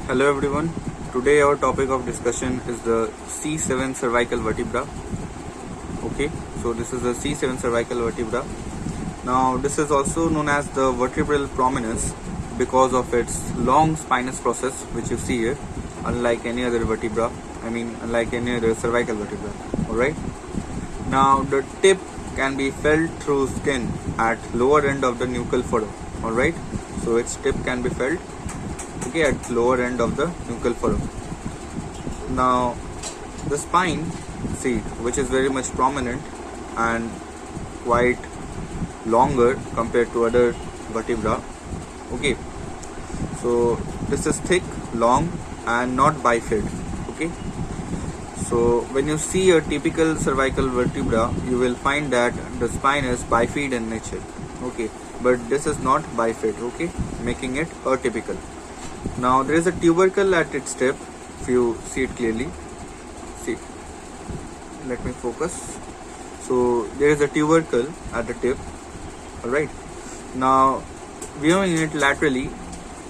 Hello everyone. Today our topic of discussion is the C7 cervical vertebra. Okay, so this is the C7 cervical vertebra. Now this is also known as the vertebral prominence because of its long spinous process which you see here, unlike any other vertebra. Unlike any other cervical vertebra. Alright. Now the tip can be felt through skin at lower end of the nuchal furrow. Alright. So its tip can be felt at lower end of the nuchal furrow. Now the spine, see, which is very much prominent and quite longer compared to other vertebra. Okay, so this is thick, long and not bifid. Okay, so when you see a typical cervical vertebra, you will find that the spine is bifid in nature. Okay, but this is not bifid. Okay, making it atypical. Now there is a tubercle at its tip. If you see it clearly, see, let me focus. So there is a tubercle at the tip. Alright, now viewing it laterally,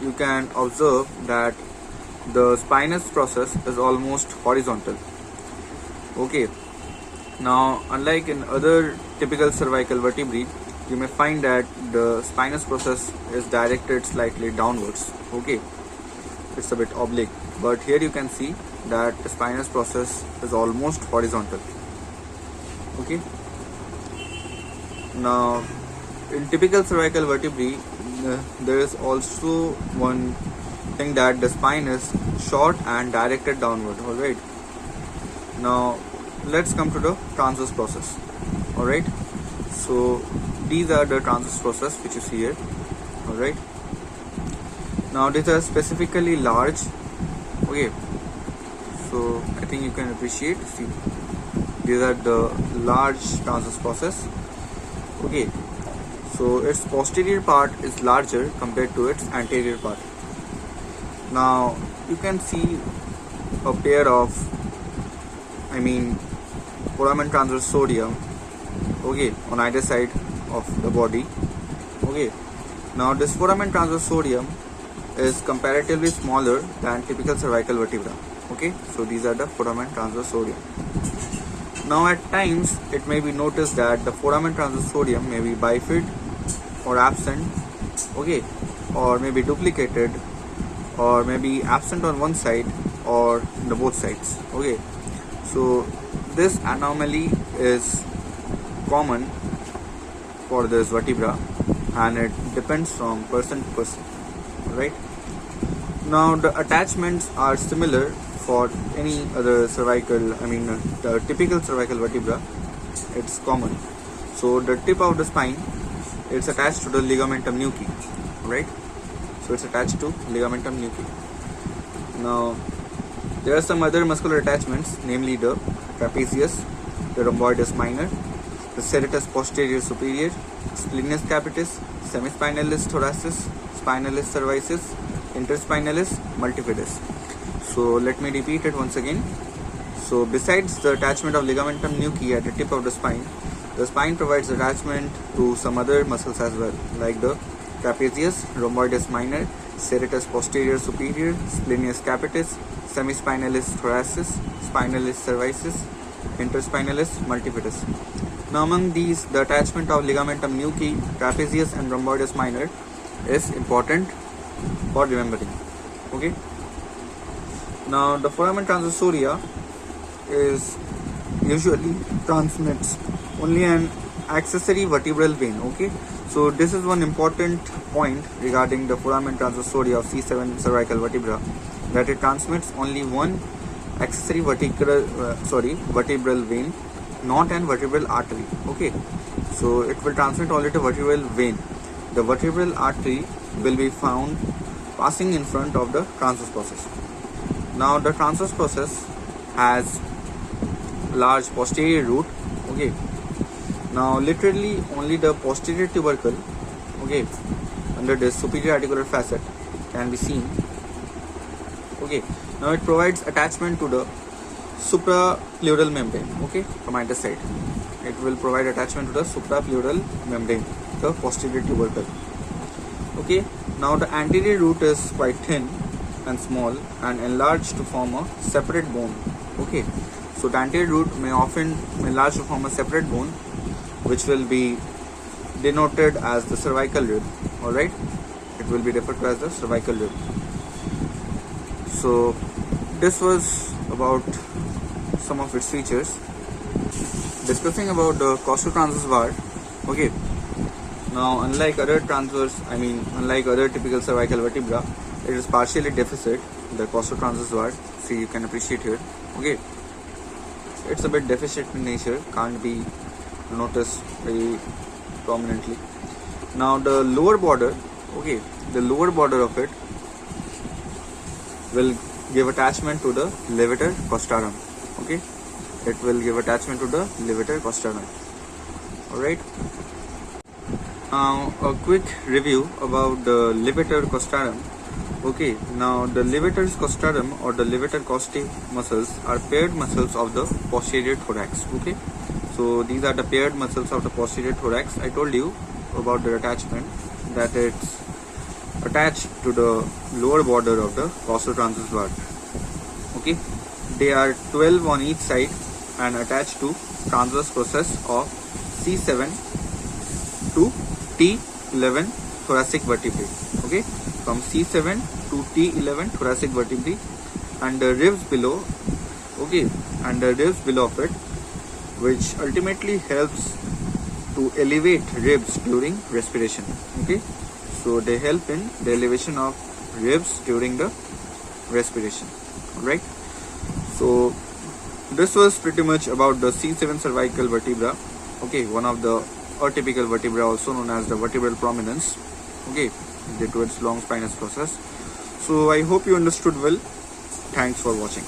you can observe that the spinous process is almost horizontal. Okay, now unlike in other typical cervical vertebrae, you may find that the spinous process is directed slightly downwards. Okay, it's a bit oblique, but here you can see that the spinous process is almost horizontal. Okay, now in typical cervical vertebrae, there is also one thing that the spine is short and directed downward. Alright, now let's come to the transverse process. Alright, so these are the transverse process which you see here. Alright, now these are specifically large. Okay, so I think you can appreciate, see, these are the large transverse process. Okay, so its posterior part is larger compared to its anterior part. Now you can see a pair of foramen transversorium, okay, on either side of the body. Okay, now this foramen transversorium is comparatively smaller than typical cervical vertebra. Okay, so these are the foramen transversorium. Now at times it may be noticed that the foramen transversorium may be bifid or absent, okay, or may be duplicated, or may be absent on one side or the both sides. Okay, so this anomaly is common for this vertebra and it depends from person to person. Right, now the attachments are similar for any other cervical, the typical cervical vertebra. It's common. So the tip of the spine, it's attached to the ligamentum nuchae. Right, so it's attached to ligamentum nuchae. Now there are some other muscular attachments, namely the trapezius, the rhomboides minor, the serratus posterior superior, splenius capitis, semispinalis thoracis, spinalis cervicis, interspinalis multifidus. So let me repeat it once again. So besides the attachment of ligamentum nuchae at the tip of the spine provides attachment to some other muscles as well, like the trapezius, rhomboides minor, serratus posterior superior, splenius capitis, semispinalis thoracis, spinalis cervicis, interspinalis multifidus. Now among these, the attachment of ligamentum nuchae, trapezius and rhomboides minor is important for remembering. Okay, now the foramen transversoria is usually transmits only an accessory vertebral vein. Okay, so this is one important point regarding the foramen transversoria of C7 cervical vertebra, that it transmits only one accessory vertebral vein, not an vertebral artery. Okay, so it will transmit only to vertebral vein. The vertebral artery will be found passing in front of the transverse process. Now the transverse process has large posterior root. Okay, now literally only the posterior tubercle, okay, under the superior articular facet can be seen. Okay, now it provides attachment to the suprapleural membrane. Okay, from either side it will provide attachment to the suprapleural membrane, the posterior tubercle. Okay, now the anterior root is quite thin and small and enlarge to form a separate bone. Okay, so the anterior root may often enlarge to form a separate bone, which will be denoted as the cervical rib. Alright, it will be referred to as the cervical rib. So this was about some of its features. Discussing about the costotransverse ward. Okay, now unlike other typical cervical vertebra, it is partially deficit, the costotransverse ward. See, you can appreciate here. Okay, it's a bit deficit in nature, can't be noticed very prominently. Now the lower border, okay, the lower border of it will give attachment to the levator costarum. Okay, it will give attachment to the levator costarum. Alright, now a quick review about the levator costarum. Okay, now the levator costarum or the levator costae muscles are paired muscles of the posterior thorax. Okay, so these are the paired muscles of the posterior thorax. I told you about their attachment, that it's attached to the lower border of the costotransverse ward. Okay, they are 12 on each side and attached to transverse process of C7 to T11 thoracic vertebrae. Okay, from C7 to T11 thoracic vertebrae, and the ribs below. Okay, and the ribs below of it, which ultimately helps to elevate ribs during respiration. Okay, so they help in the elevation of ribs during the respiration. Alright, so this was pretty much about the C7 cervical vertebra. Okay, one of the atypical vertebra, also known as the vertebral prominence. Okay, due to its long spinous process. So I hope you understood well. Thanks for watching.